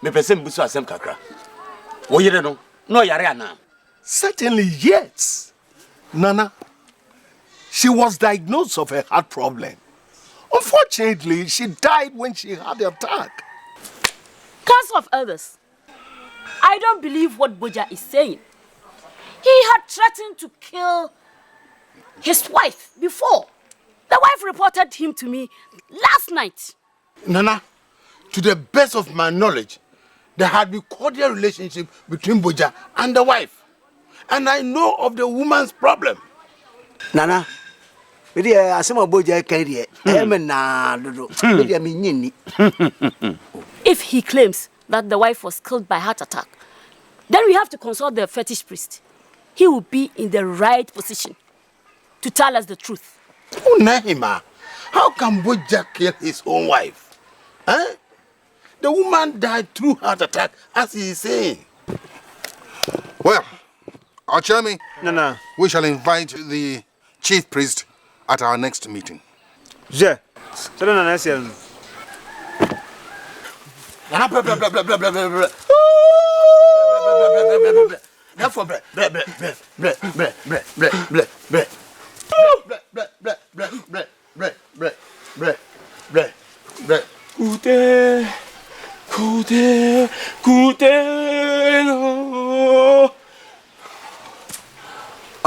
Me person busu Asem kakra. Wo yire no yare ana. Certainly yes. Nana, she was diagnosed of a heart problem. Unfortunately, she died when she had the attack. Council of Elders, I don't believe what Boja is saying. He had threatened to kill his wife before. The wife reported him to me last night. Nana, to the best of my knowledge, there had been cordial relationship between Boja and the wife. And I know of the woman's problem. Nana, if he claims that the wife was killed by heart attack, then we have to consult the fetish priest. He will be in the right position to tell us the truth. Oh, Nahima, how can Boja kill his own wife? Huh? The woman died through heart attack, as he is saying. Well, our chairman, No. we shall invite the chief priest at our next meeting. Yeah. So no, Nana.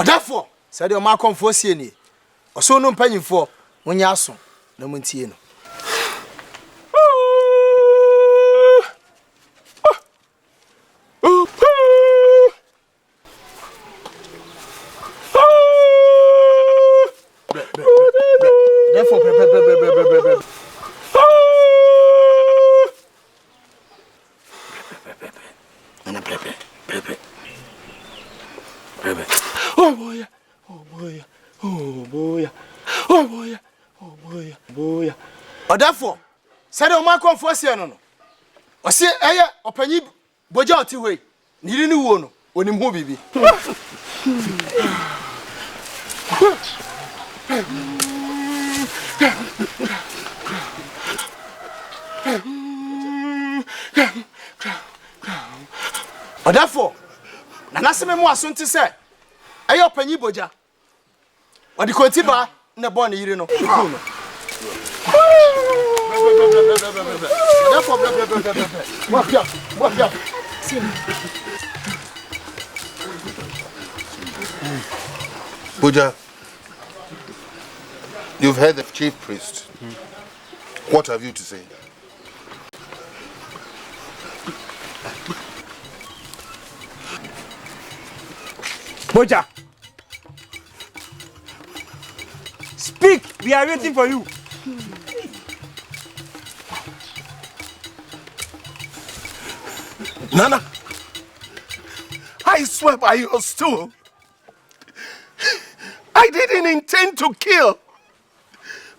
Therefore, said your mark on for seeing or so no penny for when you ask no Montino. Therefore, said your mark on for seeing no. Or say, or penny Boja to way. Needing you one when you move, baby. Therefore, Nanasime mo aso nti se ayo panyi Boja odi kontiba na born yiri no Boja, you've heard the chief priest. What have you to say? Boja, speak. We are waiting for you. Nana, I swear by your stool, I didn't intend to kill.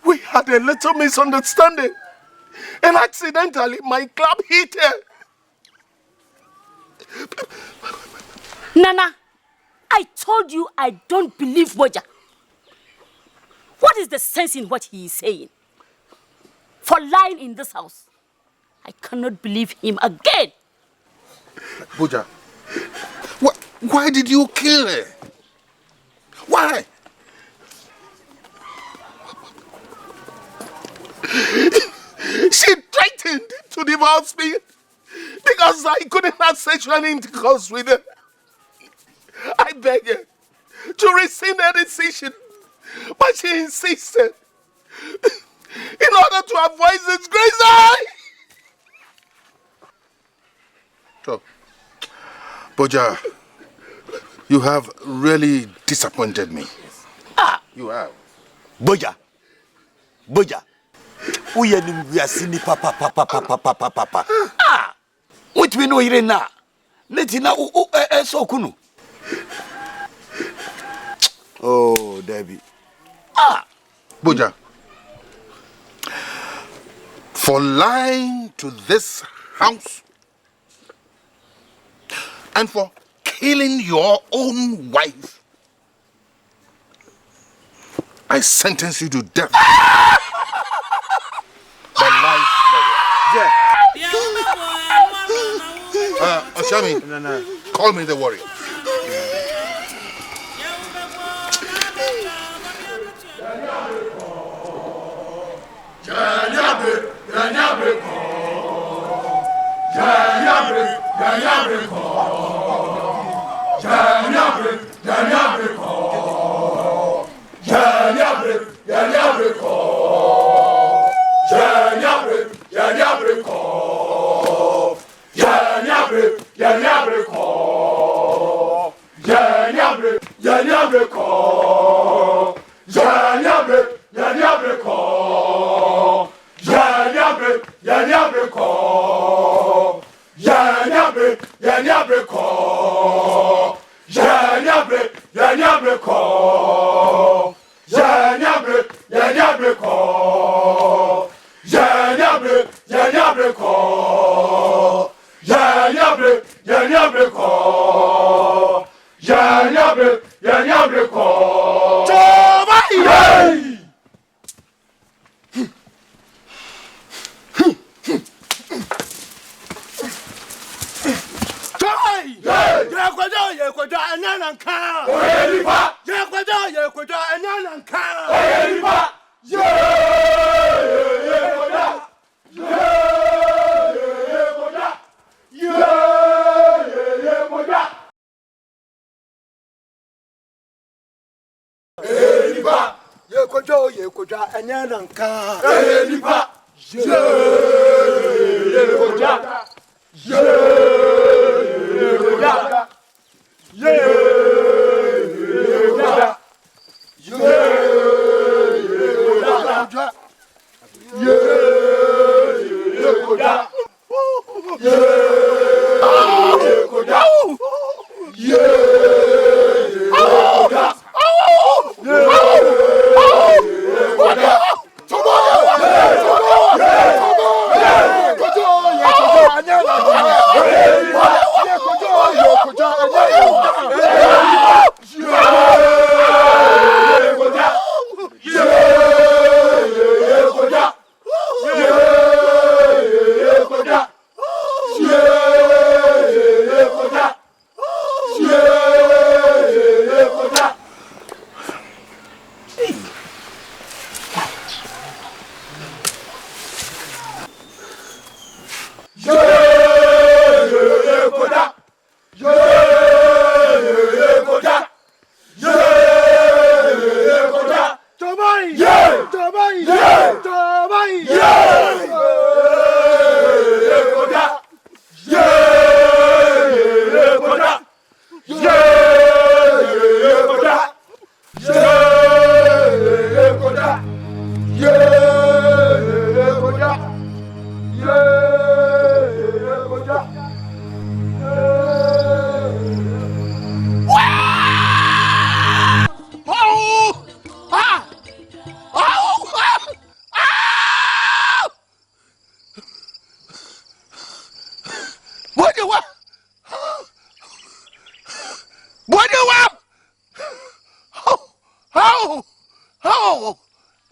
We had a little misunderstanding, and accidentally my club hit her. Nana, I told you I don't believe Boja. What is the sense in what he is saying? For lying in this house, I cannot believe him again. Boja, why did you kill her? Why? She threatened to divorce me because I couldn't have sexual intercourse with her. I begged her to rescind her decision, but she insisted in order to avoid disgrace. So, Boja, you have really disappointed me. You have. Boja. Uye ni asini papa. What we know here na. Netina so kunu. Oh, Dabi. Boja, for lying to this house and for killing your own wife, I sentence you to death. The life. Yeah. Shami, call me the warrior.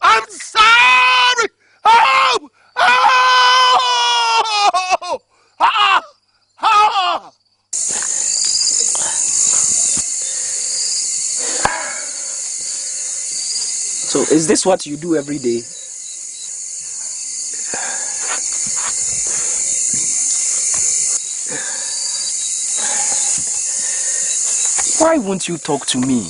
I'm sorry. Oh, oh, ah, ah. So is this what you do every day? Why won't you talk to me?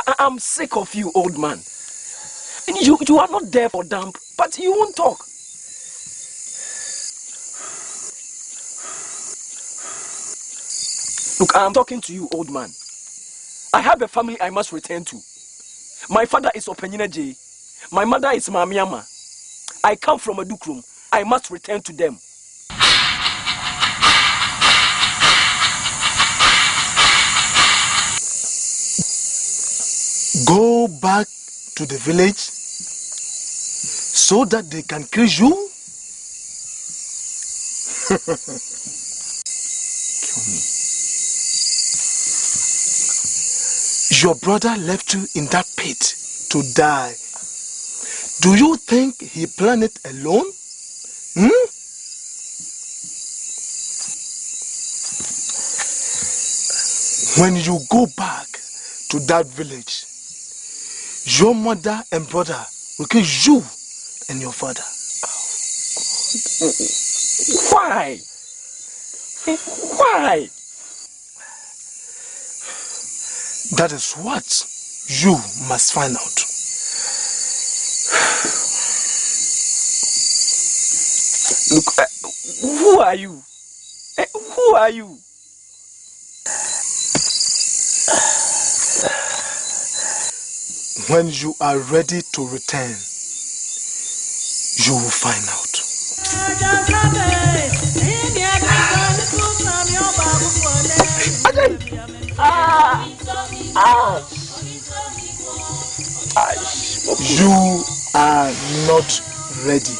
Look, I'm sick of you, old man. And you are not there for damp, but you won't talk. Look, I'm talking to you, old man. I have a family I must return to. My father is Openyina J. My mother is Mamiama. I come from a Dukrum. I must return to them. Go back to the village so that they can kill you? Kill me. Your brother left you in that pit to die. Do you think he planned it alone? When you go back to that village, your mother and brother will kill you and your father. Why? Why? That is what you must find out. Look, who are you? Who are you? When you are ready to return, you will find out. You are not ready.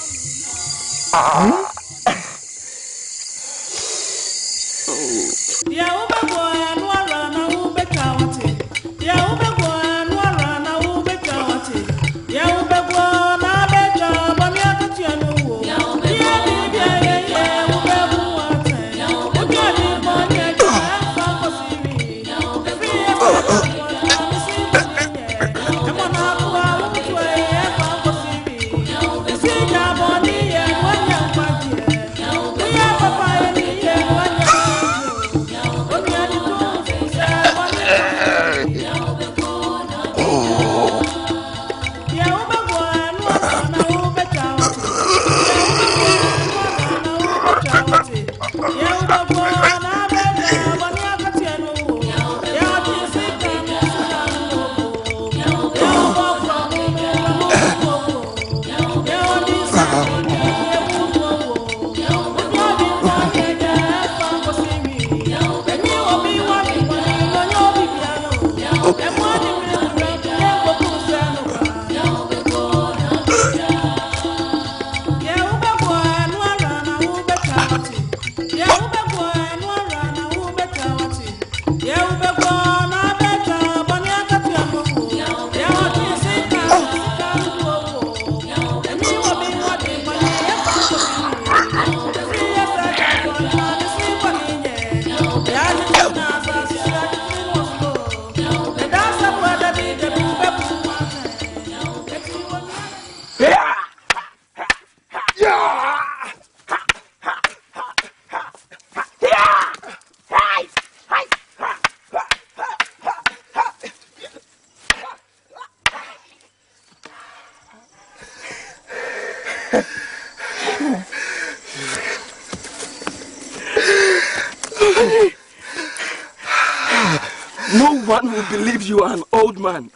No one will believe you are an old man.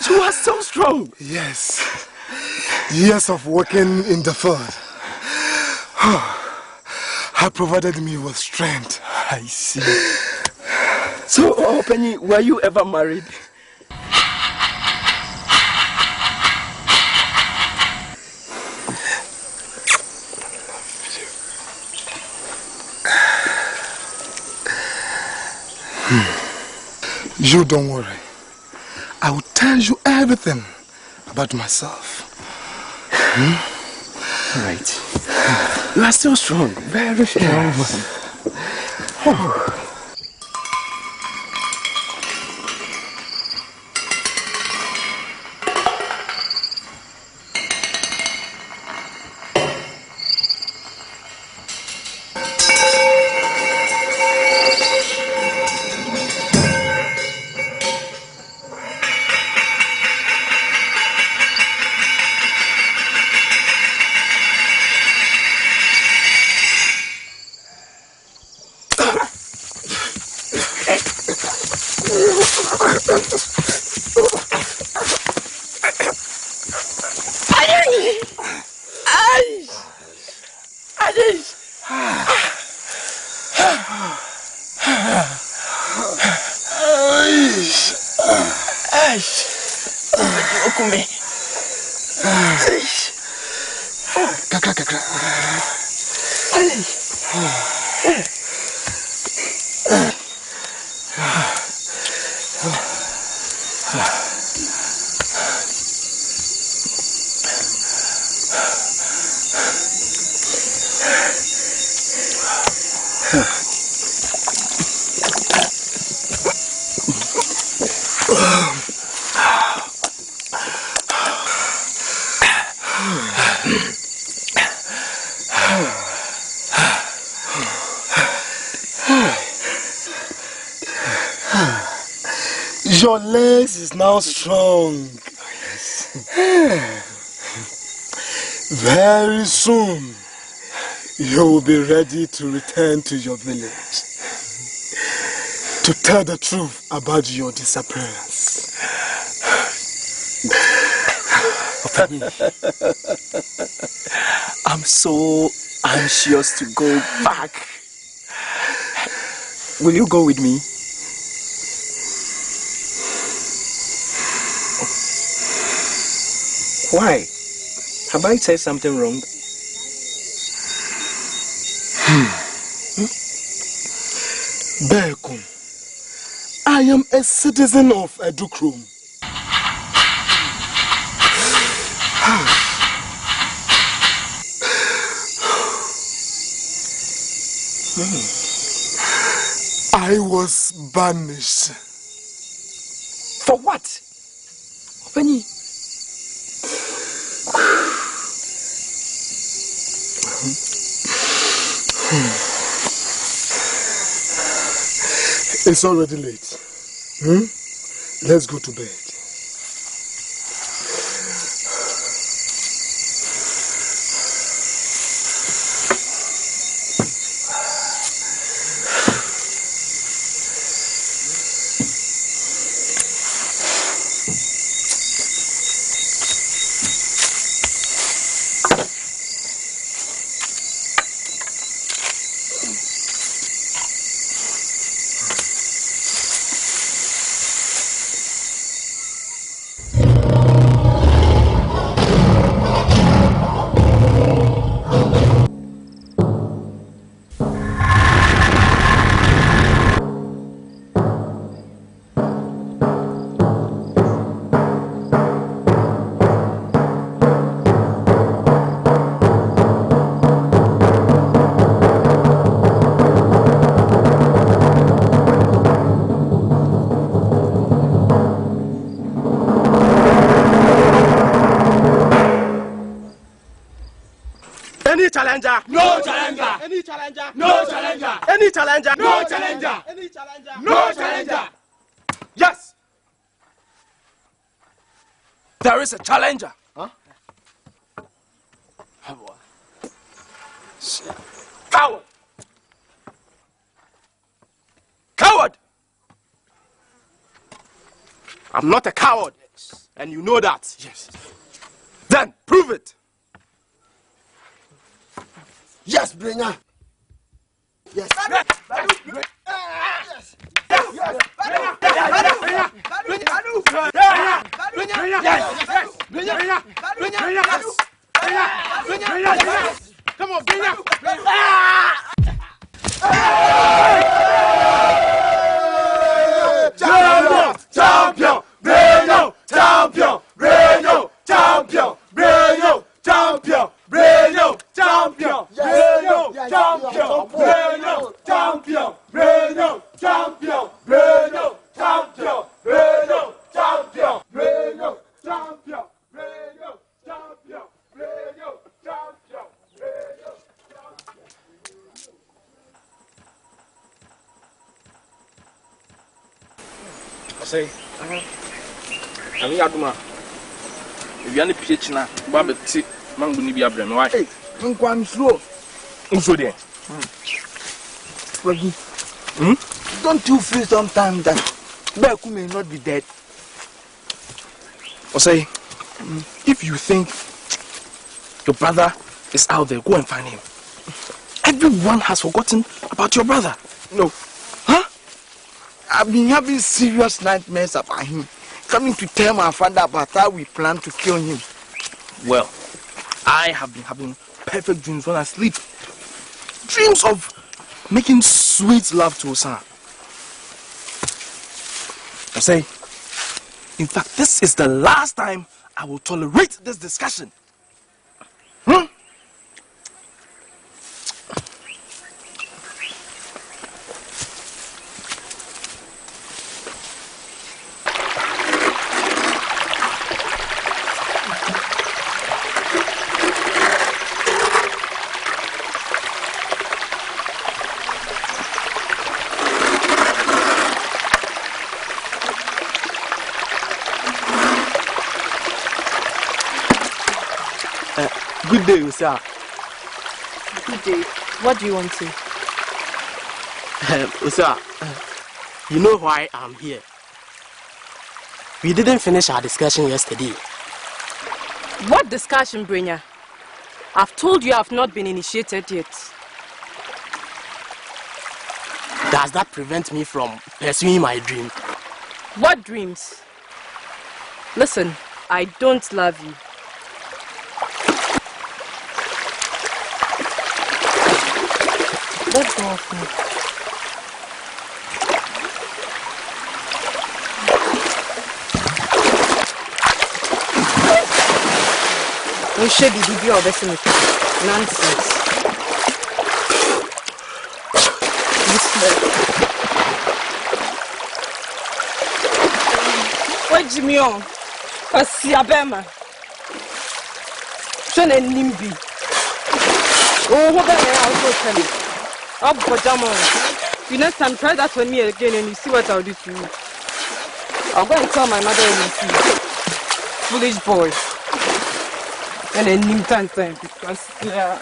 You are so strong. Yes. Years of working in the field have provided me with strength. I see. So, Penny, were you ever married? You don't worry. I will tell you everything about myself. Right. You are still strong. Very strong. Your legs is now strong. Very soon, you will be ready to return to your village to tell the truth about your disappearance. I'm so anxious to go back. Will you go with me? Why? Have I said something wrong? Bekum, I am a citizen of Edukrum. I was banished. For what? Penny. It's already late. Let's go to bed. Challenger. No challenger. Any challenger. No challenger. Any challenger. No challenger. Any challenger. No challenger. Yes. There is a challenger. Huh? Coward. Coward. I'm not a coward. And you know that. Yes. Then prove it. Yes, Bringer. Yes. Come on, Bringer. Champion! Breno! Champion! Breno! Champion! Breno! Champion! Breno! Champion! Breno! Champion! Breno! Champion! Breno! Champion! Breno! Champion! Breno! Champion! Breno! Champion! Breno! Champion! Breno! Champion! Breno! Say, I mean, Aduma, if you are a PH now, Babette, Mango Nibia Brem, why? Hey, I'm slow. So there. Don't you feel sometimes that Beku may not be dead? Or say, if you think your brother is out there, go and find him. Everyone has forgotten about your brother. No. Huh? I've been having serious nightmares about him. Coming to tell my father about how we plan to kill him. Well, I have been having perfect dreams when I sleep. Dreams of making sweet love to Osan. I say, in fact, this is the last time I will tolerate this discussion. Good day, sir. Good day. What do you want to? Sir, you know why I'm here. We didn't finish our discussion yesterday. What discussion, Brenya? I've told you I've not been initiated yet. Does that prevent me from pursuing my dream? What dreams? Listen, I don't love you. Let's go off now. We should be doing all this nonsense. What Jimmy on? Asiabema. Shone Nimbi. Oh, what I'll tell you. Up for Jamon. You next time try that on me again and you see what I'll do to you. I'll go and tell my mother and you see. Foolish boy. And then new time because yeah.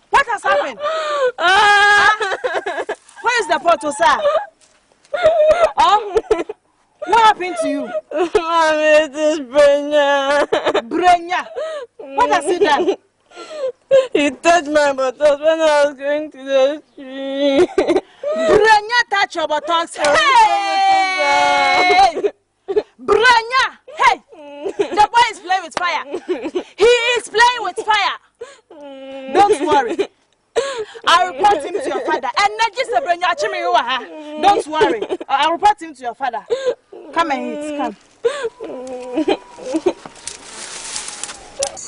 What has happened? Where is the photo, sir? What happened to you? It is Brenya. Brenya? What has he done? He touched my buttocks when I was going to the street. Brenya touched your buttocks? Hey! Brenya! Hey! The boy is playing with fire. He is playing with fire. Don't worry. I'll report him to your father. And not just a Brenya Chimiwa. Don't worry. I'll report him to your father. Come and eat. Come.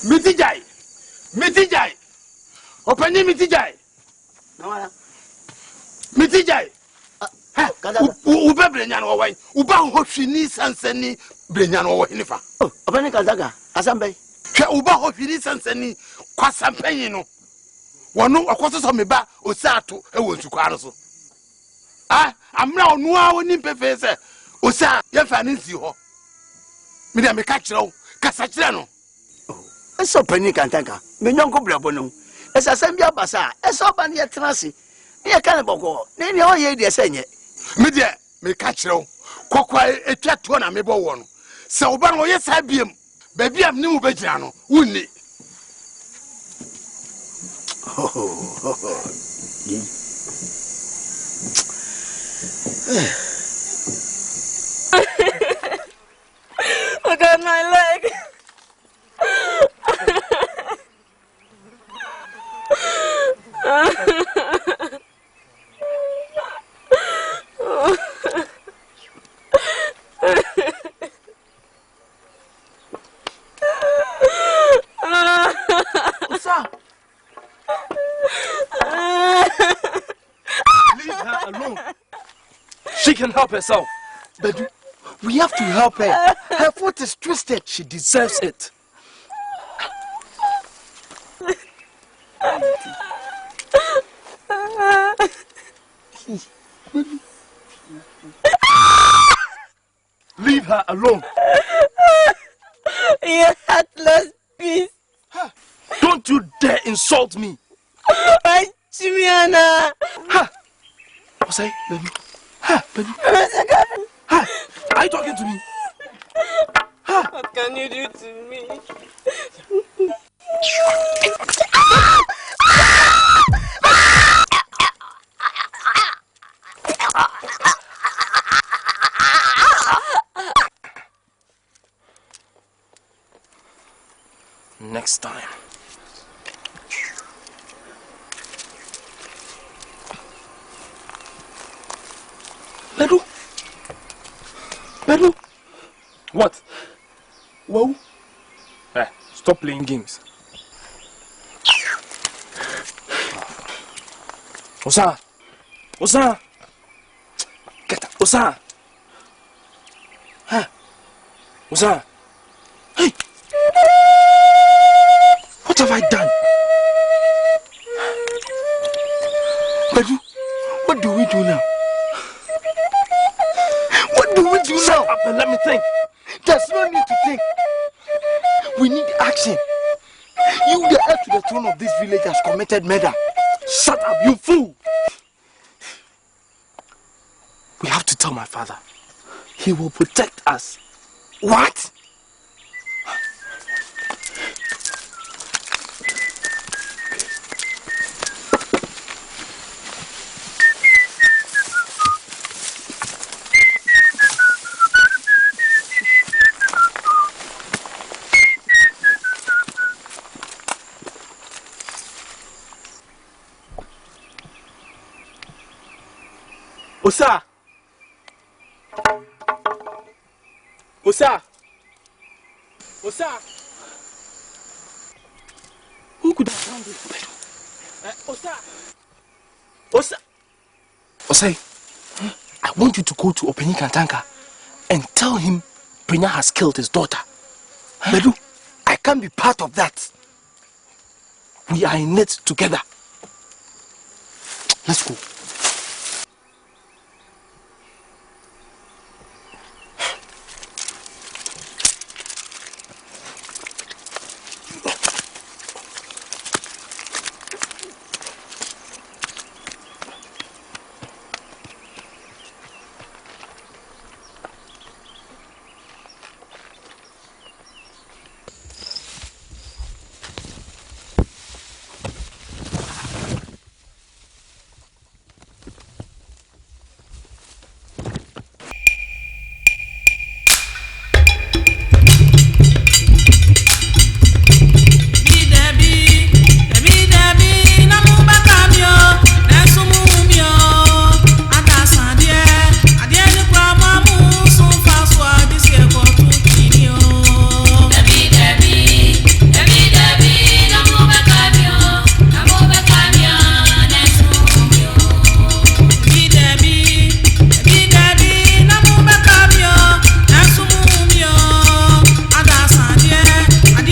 Mitijai! Mitijai! Open Mitijai! Mitijai! Uba Brenyan or wine, Uba Hoshini Sanseni, Brenyan or Hinifa. Open Kazaga, Asambe. Uba Hoshini Sanseni, Quasampeno. One no, a quarter of me back, or Sato, a word to Carso. I'm now no one in Pefesa, or Sa, Yafanisio. Madame Caccio, Casacciano. So penny can take her. Minyonko Blabono. As a Sambia Bassa, as open yet Trassi. Near Cannibal, nearly all ye dear Senye. Media, me catch you. Quaquai, a chat one, a mebo one. So, Bano, yes, I be him. Baby, I'm new Bejano, wouldn't it? Look at my leg. Leave her alone. She can help herself. But we have to help her. Her foot is twisted. She deserves it. Leave her alone. You heartless beast. Don't you dare insult me. Chimiana. Ha! What's that, baby? Ha, baby. Ha! Are you talking to me? Ha! What can you do to me? Next time. Bedu. Bedu. What? Whoa. Stop playing games. Osa. Osa. Get up. Osa. Huh? Osa. Hey. What have I done? Let me think. There's no need to think. We need action. You, the heir to the throne of this village, has committed murder. Shut up, you fool! We have to tell my father. He will protect us. What? Osa! Osa! Osa! Who could have found this? Osa! Osa! Osei, I want you to go to Openi Kantanka and tell him Brina has killed his daughter. Bedu, I can't be part of that. We are in it together. Let's go.